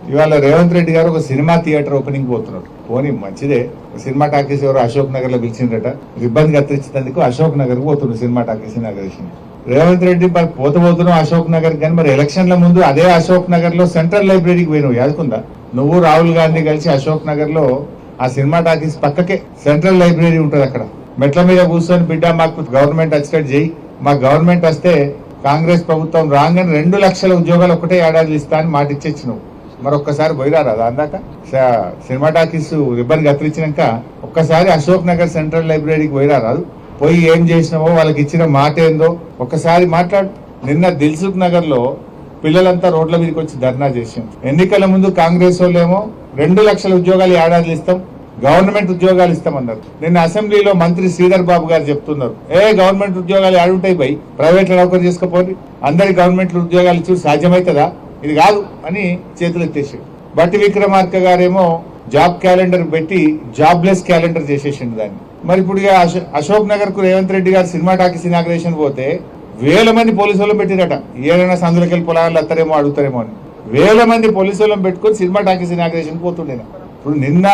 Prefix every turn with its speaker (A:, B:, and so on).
A: ఇవాళ రేవంత్ రెడ్డి గారు ఒక సినిమా థియేటర్ ఓపెనింగ్ పోతున్నారు. పోనీ మంచిదే, సినిమా టాకీస్ ఎవరు అశోక్ నగర్ లో పిలిచిందట, ఇబ్బంది కత్తిరించినందుకు అశోక్ నగర్ పోతున్నారు cinema talkies inauguration. Revanth Reddy మరి పోతున్నావు అశోక్ నగర్ కానీ మరి ఎలక్షన్ల ముందు అదే అశోక్ నగర్ లో సెంట్రల్ లైబ్రరీకి పోయినావు, యాదుకుందా? నువ్వు రాహుల్ గాంధీ కలిసి అశోక్ నగర్ లో ఆ సినిమా టాకీస్ పక్కకే సెంట్రల్ లైబ్రరీ ఉంటది, అక్కడ మెట్ల మీద కూర్చొని బిడ్డ మాకు గవర్నమెంట్ వచ్చేటట్టు చేయి, మా గవర్నమెంట్ వస్తే కాంగ్రెస్ ప్రభుత్వం రాగానే 2 లక్షల ఉద్యోగాలు ఒకటే ఏడాది ఇస్తా అని మాట ఇచ్చేచ్చినావు. మరొక్కసారి పోయిరారా అందాక సినిమా టాకీస్ రిబ్బన్ కత్తిరించినాక ఒక్కసారి అశోక్ నగర్ సెంట్రల్ లైబ్రరీకి పోయిరారాదు? పోయి ఏం చేసినావో వాళ్ళకి ఇచ్చిన మాట ఏందో ఒక్కసారి మాట్లాడు. నిన్న దిల్సుఖ్ నగర్ లో పిల్లలంతా రోడ్ల మీదకి వచ్చి ధర్నా చేసాం. ఎన్నికల ముందు కాంగ్రెస్ వాళ్ళేమో 2 లక్షల ఉద్యోగాలు ఏడాది ఇస్తాం, గవర్నమెంట్ ఉద్యోగాలు ఇస్తామన్నారు. నిన్న అసెంబ్లీలో మంత్రి శ్రీధర్ బాబు గారు చెప్తున్నారు, గవర్నమెంట్ ఉద్యోగాలు ఏడుంటాయి పోయి ప్రైవేట్ లో నౌకరు చేసుకోపోయి అందరి గవర్నమెంట్ ఉద్యోగాలు ఇచ్చి సాధ్యమవుతుందా? ఇది కాదు అని చేతులు ఎత్తేసాడు. బట్టి విక్రమార్క గారేమో జాబ్ క్యాలెండర్ పెట్టి జాబ్లెస్ క్యాలెండర్ చేసేసిండు దాన్ని. మరి ఇప్పుడు అశోక్ నగర్ కు రేవంత్ రెడ్డి గారు సినిమా టాకీస్ ఇనాగ్రేషన్ పోతే 1000 మంది పోలీసు వాళ్ళని పెట్టిరట. ఏదైనా సందులకెళ్ళి పొలాలు అత్తారేమో అడుగుతారేమో అని 1000 మంది పోలీసు వాళ్ళని పెట్టుకుని సినిమా టాకీస్ ఇనాగ్రేషన్ పోతుండే. ఇప్పుడు నిన్న